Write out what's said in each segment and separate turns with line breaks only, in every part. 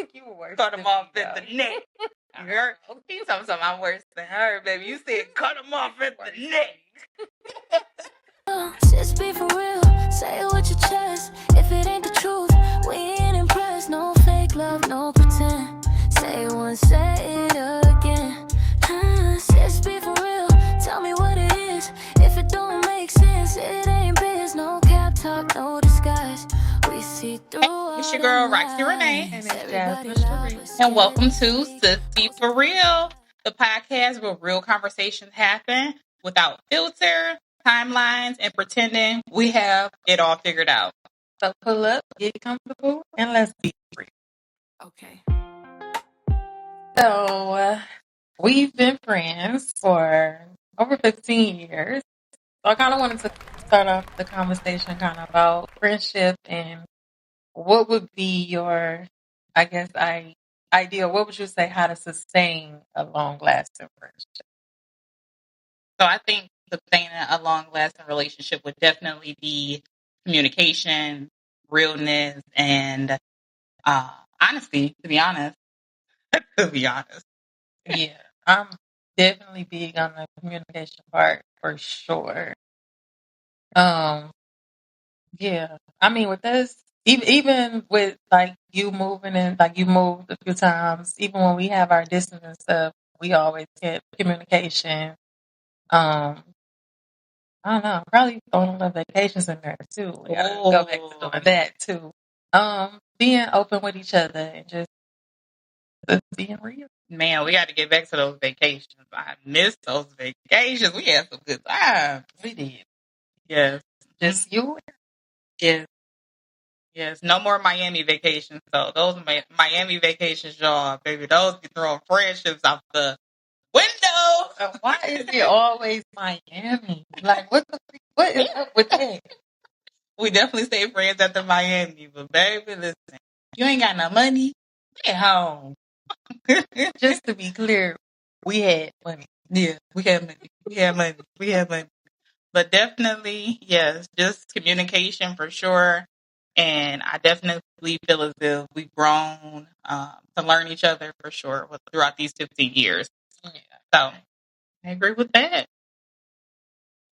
think you were worse.
Cut them off at the neck. You heard? He's talking something I'm worse than her, baby. You said cut them off at the neck.
Just be for real. Say it with your chest. If it ain't the truth, we ain't impressed. No fake love, no pretend. Say it once, say it again. Just be for real. Tell me what it is. If it don't make sense, it ain't biz. No cap talk, no disguise. We see through.
It's your girl, Roxy Renee.
And it's Jasmine Cherie.
And welcome to Sissy For Real, the podcast where real conversations happen without filter, timelines, and pretending we have it all figured out.
So pull up, get comfortable, and let's be free.
Okay.
So we've been friends for over 15 years. So I kind of wanted to start off the conversation kind of about friendship and what would be your, I guess, ideal. What would you say how to sustain a long-lasting friendship?
So I think sustaining a long-lasting relationship would definitely be communication, realness, and honesty, to be honest. To be honest.
Yeah, I'm definitely big on the communication part for sure. Yeah, I mean, with us, even with like you moving and like you moved a few times, even when we have our distance and stuff, we always get communication. I don't know, probably throwing the vacations in there too. We gotta go back to doing that too. Being open with each other and just being real.
Man, we got to get back to those vacations. I miss those vacations. We had some good times.
We did.
Yes.
Just you.
Yes. Yes. No more Miami vacations, though. Those Miami vacations, y'all, baby, those be throwing friendships out the window.
Why is it always Miami? Like, what is up with that?
We definitely stay friends after Miami, but baby, listen, you ain't got no money, stay home.
Just to be clear, we had money.
Yeah, we had money. We had money. We had money. But definitely, yes, just communication for sure. And I definitely feel as if we've grown to learn each other for sure throughout these 15 years.
Yeah.
So I agree with that.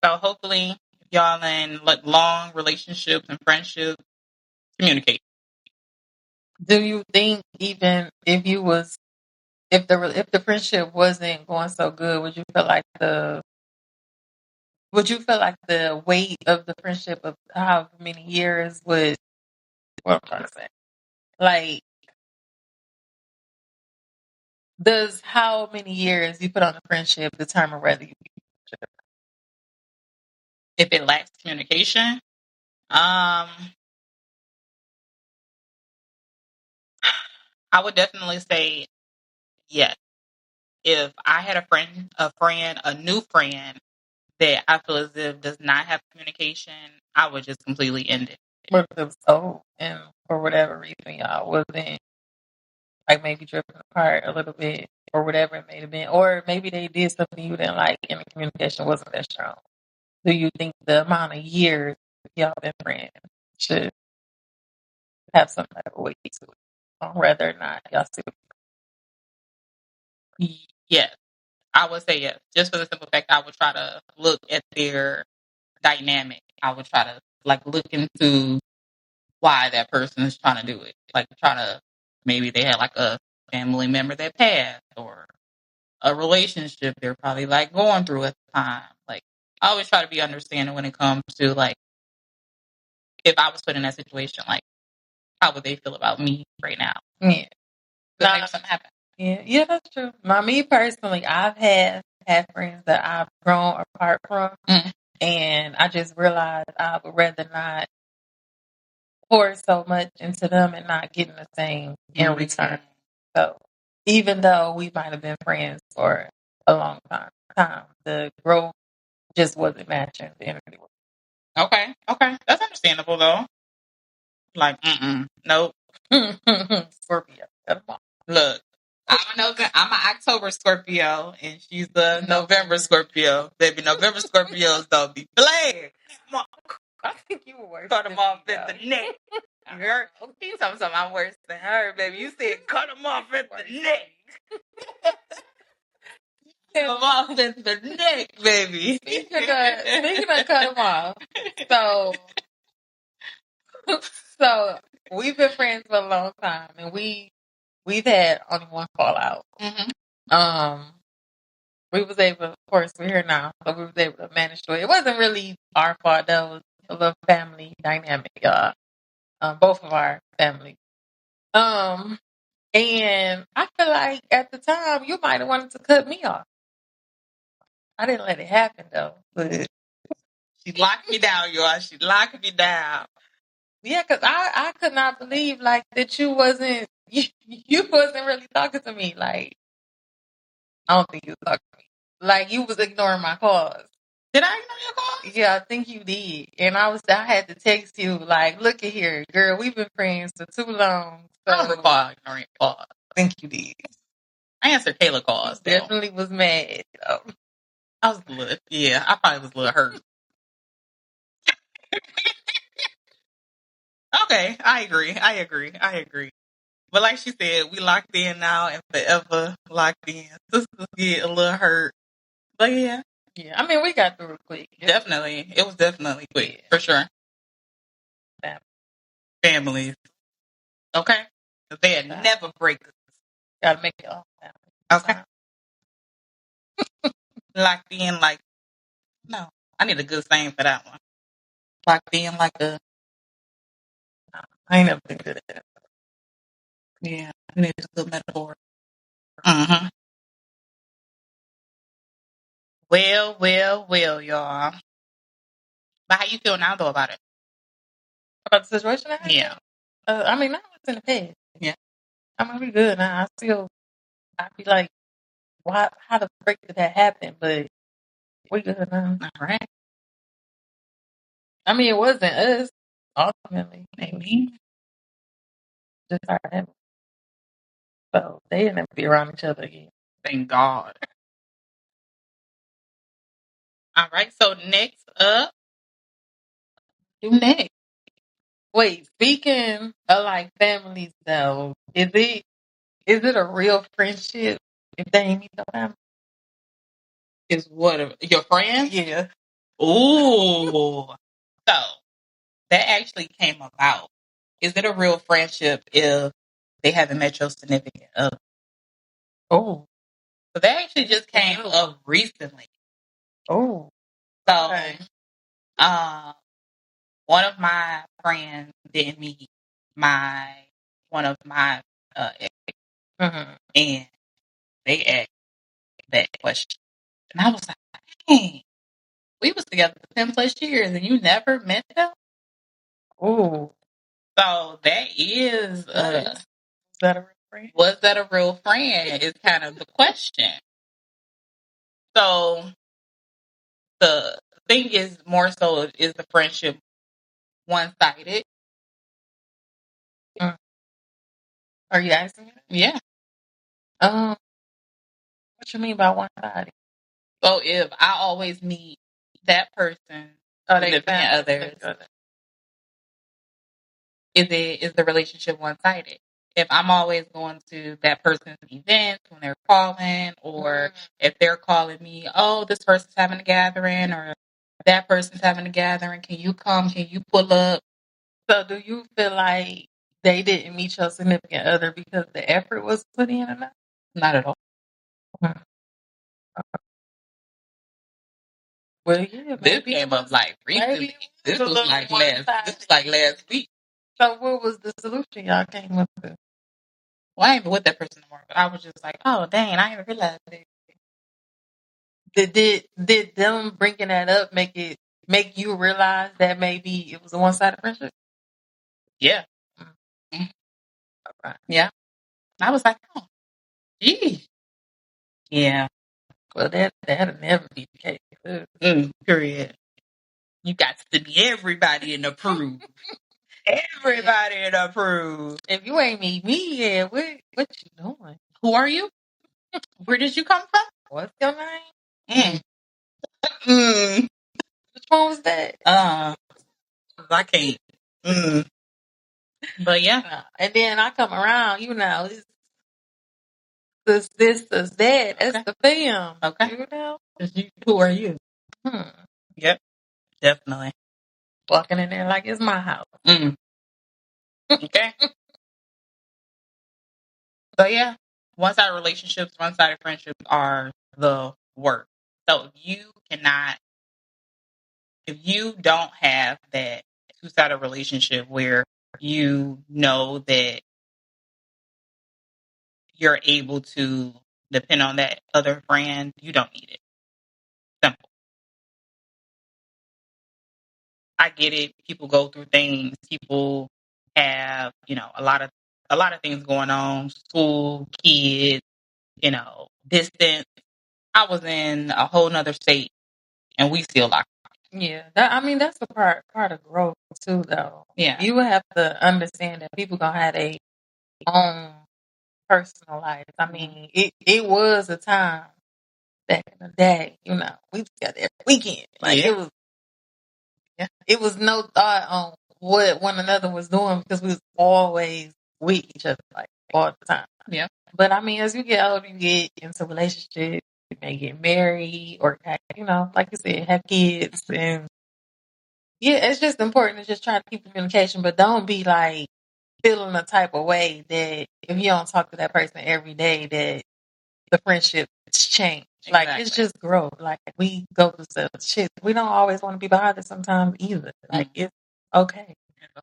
So hopefully y'all in like long relationships and friendships communicate.
Do you think even if the friendship wasn't going so good, would you feel like the weight of the friendship of how many years would what I'm trying to say? Like, does how many years you put on a friendship determine whether you
If it lacks communication, I would definitely say yes. If I had a new friend that I feel as if does not have communication, I would just completely end it.
what if it was old and for whatever reason y'all wasn't like maybe drifting apart a little bit or whatever it may have been, or maybe they did something you didn't like and the communication wasn't that strong. Do you think the amount of years y'all been friends should have some type of weight to it, or whether or not y'all still?
Yes, I would say yes. Just for the simple fact, I would try to look at their dynamic. I would try to like look into why that person is trying to do it. Like try to maybe they had like a family member that passed or a relationship they're probably like going through at the time. Like I always try to be understanding when it comes to like if I was put in that situation, like how would they feel about me right now?
Yeah.
Could maybe something happen.
Yeah, that's true. Now, me personally, I've had friends that I've grown apart from, and I just realized I would rather not pour so much into them and not getting the same in return. So, even though we might have been friends for a long time, the growth just wasn't matching the energy.
Okay, that's understandable though. Like, nope.
Scorpio.
Look, I'm an October Scorpio, and she's the November Scorpio. Baby, November Scorpios don't be playing.
I think you were worse.
Cut them off at the neck. Girl, you talking something I'm worse than her, baby. You said cut him off at the neck. Cut him off at the neck, baby.
Speaking of cut him off, so we've been friends for a long time, and we've had only one fallout. We was able, of course, we're here now, so we was able to manage to it. It wasn't really our fault. That was a little family dynamic, y'all. Both of our families. And I feel like at the time you might have wanted to cut me off. I didn't let it happen though. But
she locked me down, y'all. She locked me down.
Yeah, because I could not believe like that you wasn't really talking to me. Like I don't think you was talking to me. Like you was ignoring my calls.
Did I ignore your calls?
Yeah, I think you did. And I had to text you like, look at here, girl, we've been friends for too long. So
I don't recall ignoring your calls.
I think you did.
I answered Kayla calls.
You definitely was mad. Though.
I was a little, I probably was a little hurt. Okay, I agree. But like she said, we locked in now and forever locked in. Sisters get a little hurt. But yeah.
I mean, we got through it quick.
Definitely. It was definitely quick, for sure. Families. Okay? They'll never break us.
Gotta make it all
family. Okay. Locked in like, no. I need a good saying for that one. Locked in like a...
I ain't never been good at that.
Yeah, I need a good metaphor. Mm-hmm. Well, y'all. But how you feel now, though, about it?
About the situation?
Yeah.
I mean, now it's in the past.
Yeah.
I'm gonna be good now. I be like, why? How the frick did that happen? But we good now.
All right.
I mean, it wasn't us ultimately.
Maybe.
Just our family. So they didn't have to be around each other again.
Thank God. All right. So next up, do next.
Wait, speaking of like families, though, is it a real friendship if they ain't meet your family?
Is what your friends?
Yeah.
Ooh. So that actually came about. Is it a real friendship if they haven't met your significant other?
Oh.
So that actually just came up recently.
Oh.
So,
okay.
One of my friends didn't meet one of my ex, and they asked that question, and I was like, "Dang, we was together for 10+ years, and you never met them."
Oh,
so that is
was that a real friend?
Was that a real friend? Is kind of the question. So the thing is, more so, is the friendship one-sided?
Are you asking me?
Yeah.
What you mean by one-sided?
So if I always meet that person, significant others, is the relationship one-sided? If I'm always going to that person's events when they're calling, or if they're calling me, oh, this person's having a gathering, or that person's having a gathering, can you come? Can you pull up?
So do you feel like they didn't meet your significant other because the effort was put in or not?
Not at all.
Well, yeah,
this came up like recently. This was like last week.
So what was the solution y'all came up with?
Well, I ain't even with that person anymore, but I was just like, oh, dang, I didn't realize it.
Did them bringing that up make you realize that maybe it was a one-sided friendship?
Yeah. Mm-hmm. Right. Yeah. I was like, oh, geez. Yeah.
Well, that'll never be the case.
Period. You got to be everybody and approve. Everybody and approve.
If you ain't meet me yet, what you doing?
Who are you? Where did you come from?
What's your name? Which one was that?
I can't. But yeah.
And then I come around, it's this, that. That's
Okay.
the film.
Okay. Who are you? Yep. Definitely.
Walking in there like it's my house.
Okay. So yeah, one-sided relationships, one-sided friendships are the worst. So if you don't have that two-sided relationship where you know that you're able to depend on that other friend, you don't need it. Simple. I get it. People go through things. People have, a lot of things going on. School, kids, distance. I was in a whole nother state and we still locked.
Yeah, that's the part of growth too, though.
Yeah.
You have to understand that people gonna have their own personal life. I mean, it was a time back in the day, we got every weekend. Like it was no thought on what one another was doing because we was always with each other, like all the time.
Yeah.
But I mean, as you get older, you get into relationships, you may get married or, like you said, have kids. And yeah, it's just important to just try to keep communication, but don't be like feeling a type of way that if you don't talk to that person every day, that the friendship change. Exactly. Like it's just growth. Like we go through stuff. Shit, we don't always want to be behind it sometimes either. Like it's okay.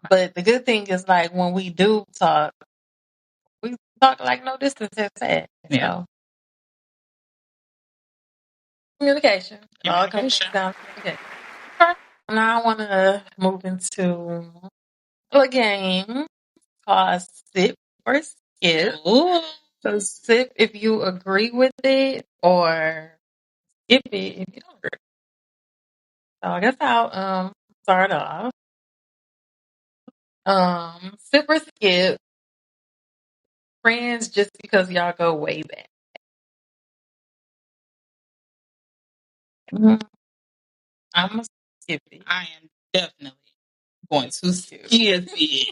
But the good thing is like when we do talk, we talk like no distance has passed. Yeah. So communication. All comes down to communication. Okay. Now I want to move into a game called Sip or Skip.
Ooh.
So sip if you agree with it, or skip it if you don't agree. So I guess I'll start off. Sip or skip friends just because y'all go way back. I'm a skip it.
I am definitely going to skip it.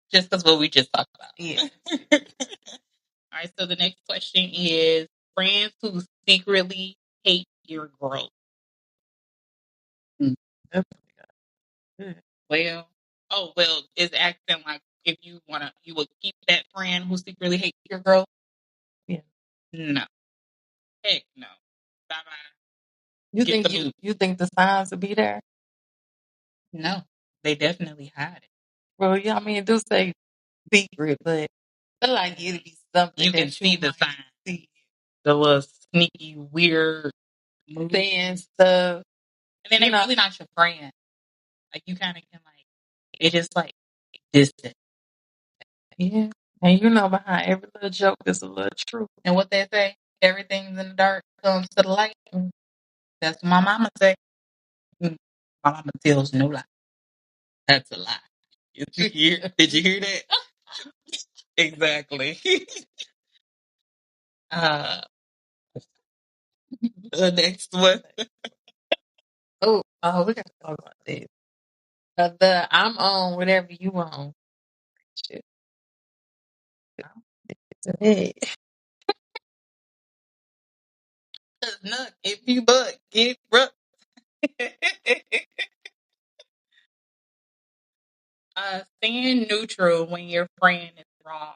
Just because what we just talked about.
Yeah.
All right, so the next question is friends who secretly hate your growth. Well, it's acting like if you would keep that friend who secretly hates your growth?
Yeah.
No. Heck no. Bye bye.
You think the signs will be there?
No. They definitely hide it.
Well, yeah, I mean, it do say secret, but I feel like it'd be something
You can
that
see the sign.
see.
The little sneaky, weird
Saying stuff.
And then they're really not your friend. Like you kind of can it's just like distant.
Yeah. And behind every little joke is a little truth.
And what they say, everything's in the dark comes to the light. That's what my mama say. My mama tells no lie. That's a lie. Did you hear that? Exactly. The next one.
Oh, we gotta talk about this. I'm on whatever you on. Shit. Hey.
Look, if you buck, get rough. Staying neutral when your friend is wrong.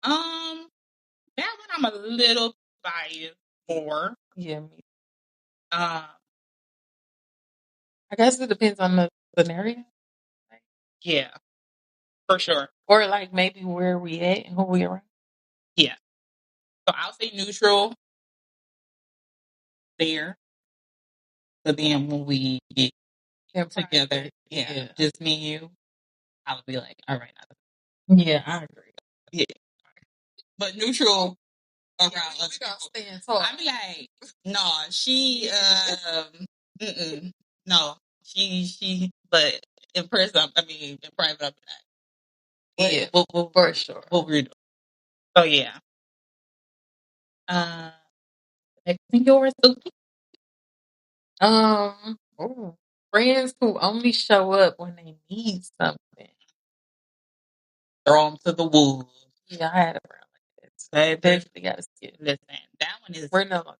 That one I'm a little biased for.
Yeah, me.
I
guess it depends on the scenario.
Yeah, for sure.
Or like maybe where we at and who we around.
Yeah. So I'll say neutral there. But then when we get together, just me and you, I would be like, all right.
Yeah, I agree.
Yeah. But neutral around
us. We gonna stay in talk.
I'd be like, no, she no. But in person, in private, I'll be like, yeah, we'll
for sure.
We'll read. So yeah. Next thing yours, Suki.
Oh, Friends who only show up when they need something.
Throw them to the wolves.
Yeah, I had a friend like that. Definitely got to skip.
Listen, that one is.
We're no longer.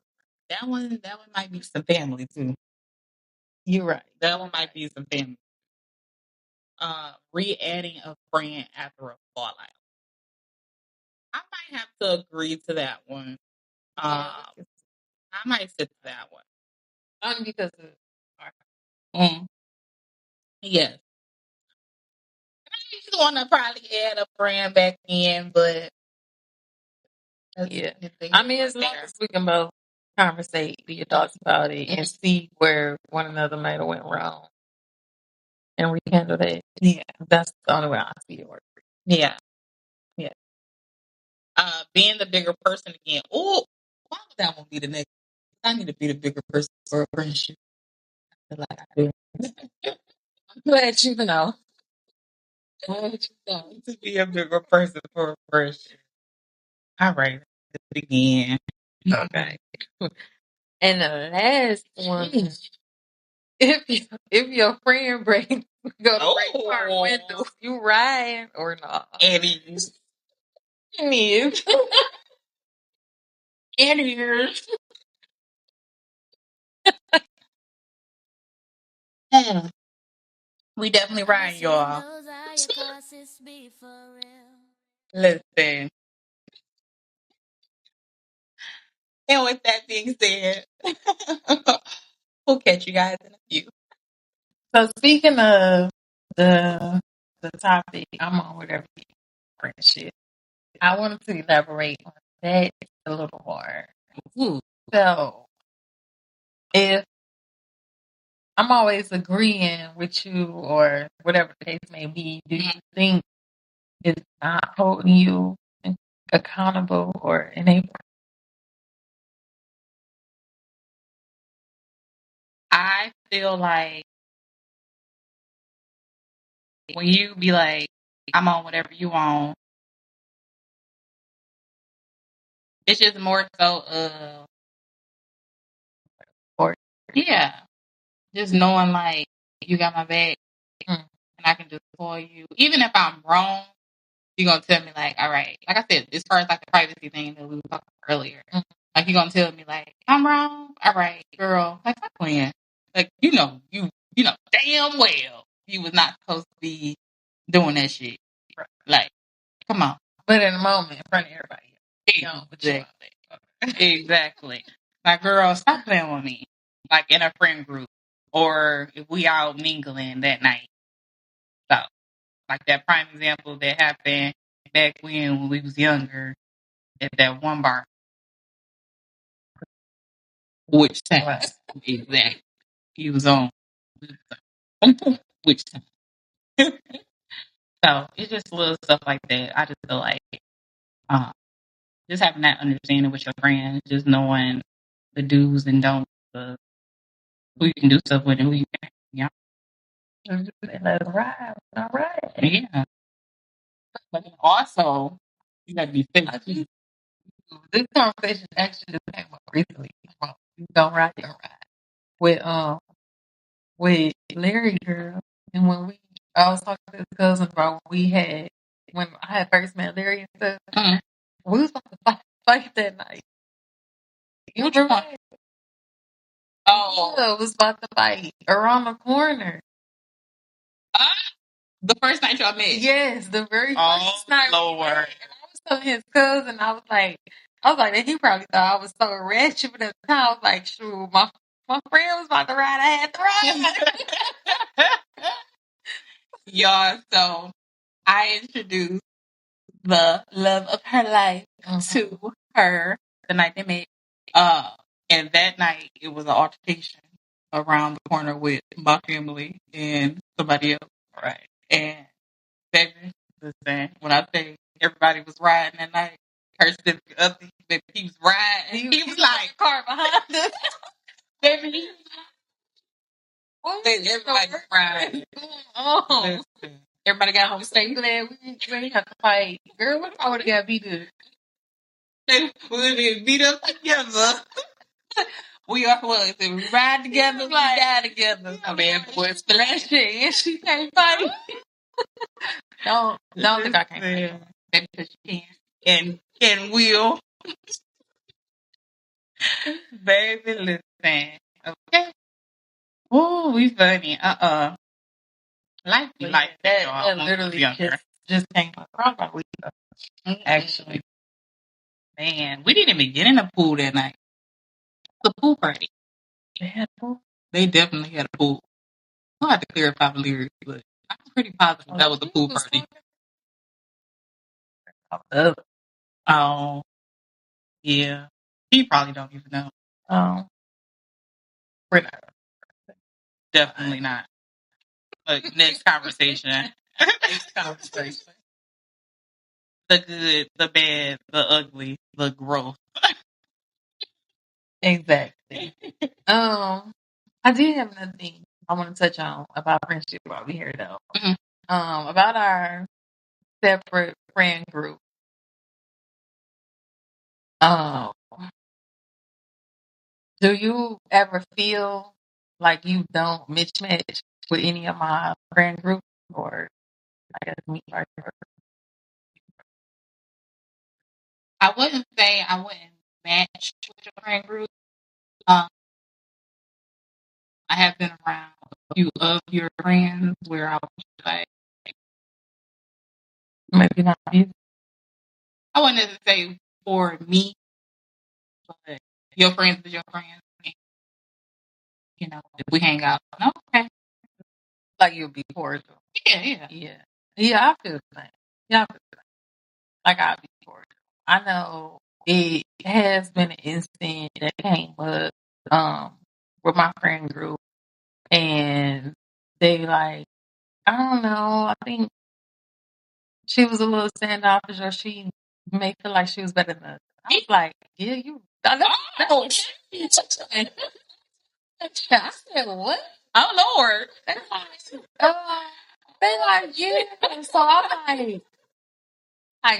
That one might be some family too.
You're right.
That one might be some family. Re-adding a friend after a fallout. I might have to agree to that one. I might sit to that one.
Only because of
yes. I just want to probably add a friend back in, but
yeah. I mean, as long as we can both conversate, be adults about it, and see where one another might have went wrong, and rekindle that. Yeah, that's the only way I see it work.
Yeah, yeah. Being the bigger person again. Oh, why would that one be the next? I need to be the bigger person for a friendship. I feel like I do.
I'm glad you know.
To be a bigger person for a friendship. All right, let's begin.
Okay. And the last one, if your friend break go to break car windows, you riding or not?
It is. We definitely riding, y'all. Listen. And with that being said, we'll catch you guys in a few.
So speaking of the topic, I'm on whatever friendship. I wanted to elaborate on that a little more. Ooh. So if I'm always agreeing with you or whatever the case may be, do you think it's not holding you accountable or enabling?
I feel like when you be like, I'm on whatever you on, it's just more so of,
Or
yeah, just knowing like you got my back and I can just call you. Even if I'm wrong, you're going to tell me like, all right, like I said, as far as like the privacy thing that we were talking about earlier, like you're going to tell me like, I'm wrong. All right, girl, like I'm playing. Like, you know damn well you was not supposed to be doing that shit. Right. Like, come on.
But in a moment, in front of everybody.
Exactly. Like, girl, stop playing with me. Like, in a friend group. Or if we out mingling that night. So, like that prime example that happened back when we was younger at that one bar. Which time? Right. Exactly. He was on. Which time? So, it's just little stuff like that. I just feel like just having that understanding with your friends, just knowing the do's and don'ts of who you can do stuff with and who you can't. Yeah.
Let it ride. All right.
Yeah. But then also, you gotta be faithful.
This conversation actually just came up recently. Don't ride. With Larry girl. And I was talking to his cousin about when I had first met Larry and stuff, we was about to fight that night. You remember? Oh. Yeah, it was about to fight around the corner.
The first night y'all met?
Yes, the very first night. Lord. And I was telling his cousin, I was like, and he probably thought I was so ratchet, but at the time I was like, shoot, my friend was about to ride, I had to ride.
Y'all, so I introduced the love of her life to her the night they met. And that night it was an altercation around the corner with my family and somebody else. Right. And baby, listen, when I say everybody was riding that night, her significant other, baby, he was riding. He was like car behind us. Baby, everybody was riding. Oh. Listen. Everybody got home safe. Glad we didn't have to fight. Girl, what if I would have got beat up? They would have beat up together. We are was and we ride together, we die together. I mean, boy, splashing and she can't fight.
Don't think I can't fight.
Maybe because you can and will. Baby, listen. Okay. Oh, we funny. Life be like
that literally just came across my week. Actually,
man, we didn't even get in the pool that night. The pool party.
They had a pool.
They definitely had a pool. I'll have to clarify the lyrics, but I'm pretty positive that was the pool party. Oh, yeah. He probably don't even know.
Oh, we're not.
Definitely not. Next conversation. Next conversation. The good, the bad, the ugly, the growth.
Exactly. I did have another thing I want to touch on about friendship while we're here, though.
Mm-hmm.
About our separate friend group. Do you ever feel like you don't mismatch with any of my friend group, or I guess me vice versa?
I wouldn't say I wouldn't match with your friend group. I have been around a few of your friends where I was like,
Maybe not you.
I wouldn't necessarily say for me, but your friends is your friends. And, you know, if we hang out, no, okay.
Like you'll be cordial.
Yeah.
Yeah, I feel the same. Yeah, I feel the same. Like I'll be cordial. I know it has been an incident that came up with my friend group, and they like, I don't know, I think she was a little standoffish, or she may feel like she was better than us. I was like, yeah, you. I said, what?
Oh Lord.
They like, yeah. So I'm like,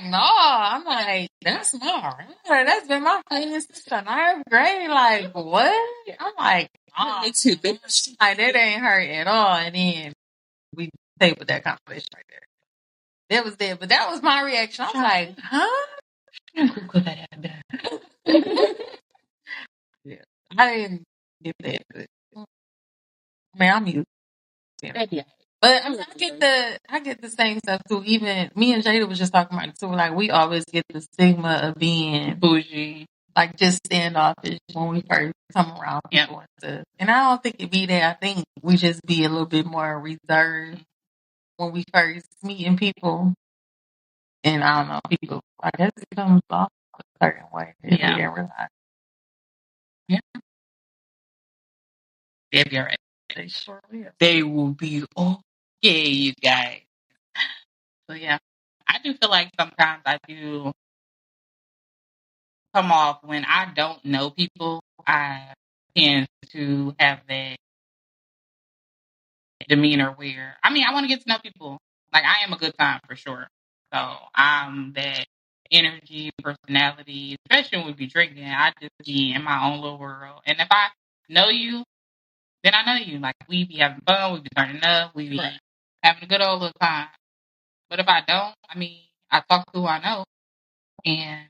no. I'm like, that's not right. That's been my friend since the ninth grade. Like, what? I'm like, nah. Like, that ain't her at all. And then we tabled that conversation right there. That was there, but that was my reaction. I was like, huh? Yeah, I didn't get that, but man, I'm used to it. Yeah. But I mean, I get the same stuff too. Even me and Jada was just talking about it too. Like we always get the stigma of being bougie, like just standoffish when we first come around people and stuff. And I don't think it be that. I think we just be a little bit more reserved when we first meeting people. And I don't know, people, I guess it comes off a certain way. If we didn't realize.
Yeah. They'll be all right.
They sure will.
They will be okay, you guys. So yeah, I do feel like sometimes I do come off when I don't know people. I tend to have that demeanor where, I mean, I want to get to know people. Like I am a good time for sure. So I'm that energy, personality, especially when we be drinking. I just be in my own little world. And if I know you, then I know you. Like we be having fun, we be turning up, we be having a good old little time. But if I don't, I mean, I talk to who I know, and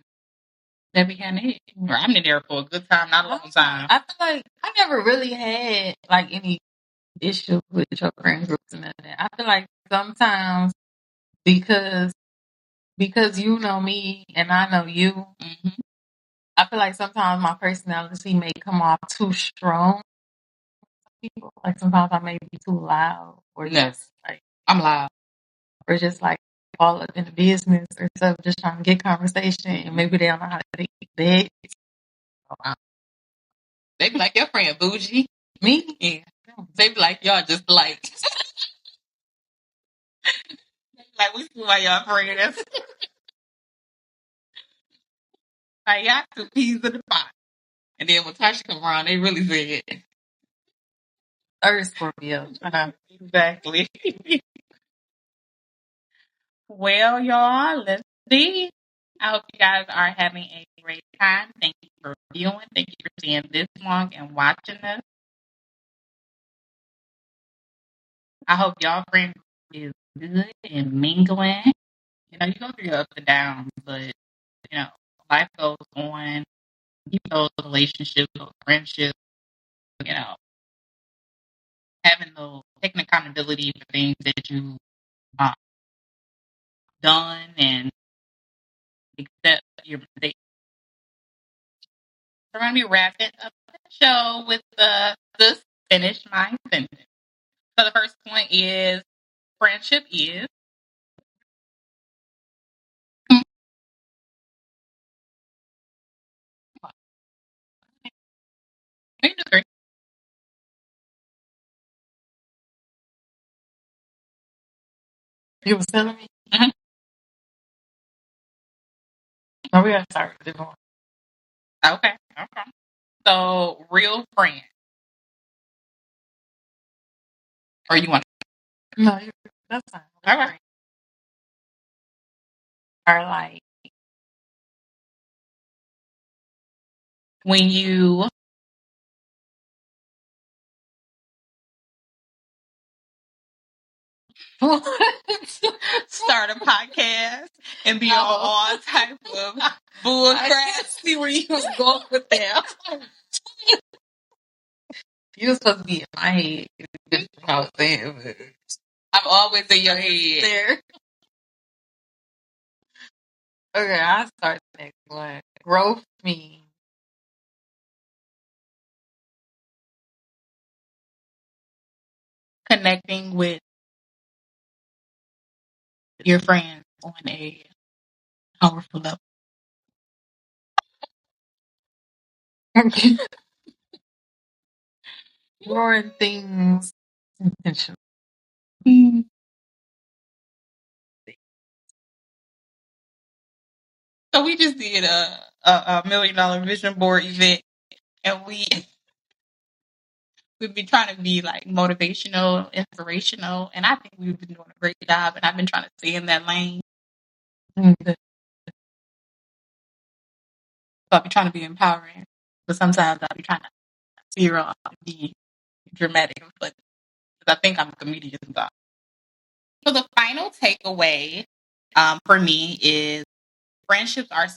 that be kind of it. Or I'm in there for a good time, not a long time.
I feel like I never really had like any issue with your friend groups and that. I feel like sometimes because you know me and I know you,
Mm-hmm.
I feel like sometimes my personality may come off too strong. People like sometimes I may be too loud, or just like
I'm loud,
or just like all up in the business or stuff, just trying to get conversation, and maybe they don't know how to take that.
They be like your friend bougie.
Me?
Yeah. They be like y'all just like like we see why y'all friends. Like y'all two peas in the pot. And then when Tasha come around, they really say it.
Earth Scorpio.
Exactly. Well, y'all, let's see. I hope you guys are having a great time. Thank you for for viewing. Thank you for staying this long and watching us. I hope y'all friend is good and mingling. You know, you go through your ups and downs, but you know, life goes on. Keep those relationships, those friendships, you know, having those taking accountability for things that you uh, done and accept your mistakes. So we're gonna be wrapping up the show with the finish my sentence. So the first point is friendship is you can agree.
You was telling me?
Mhm.
Oh, we gotta start with different one.
Okay. Okay. So real friend. Or you want
No, that's fine.
all right.
Are like
When you start a podcast and be on all type of bull crap.
see where you was going with that. You was supposed to be in my head. That's what I was saying, but
I'm always in your head.
there. Okay, I'll start the next one. Growth means
Connecting with your friends on a powerful level.
growing things intentional.
So we just did a $1 million vision board event, and we've been trying to be like motivational, inspirational, and I think we've been doing a great job. And I've been trying to stay in that lane.
Mhm.
So I'll be trying to be empowering, but sometimes I'll be trying to veer off and be dramatic, but I think I'm a comedian sometimes. So the final takeaway for me is friendships are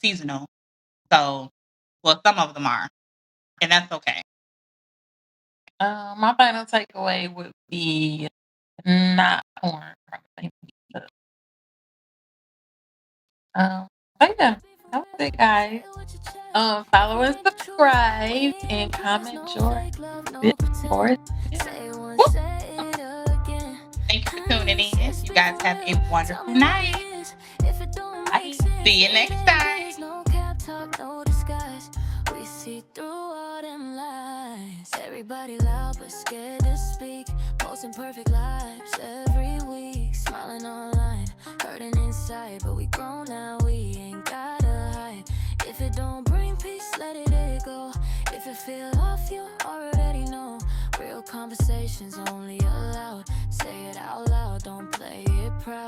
seasonal. So, well, some of them are, and that's okay.
My final takeaway would be not porn from the but yeah, that was it, guys. Follow and subscribe and comment your bit for it.
Thank you for tuning in. You guys have a wonderful night.
Bye.
See you next time.
No cap talk, no disguise. We see through all them lies. Everybody loud but scared to speak. Most imperfect lives every week. Smiling online, hurting inside. But we grown now, we ain't gotta hide. If it don't bring peace, let it go. If it feel off, you already know. Real conversations only allowed. Say it out loud, don't play it proud.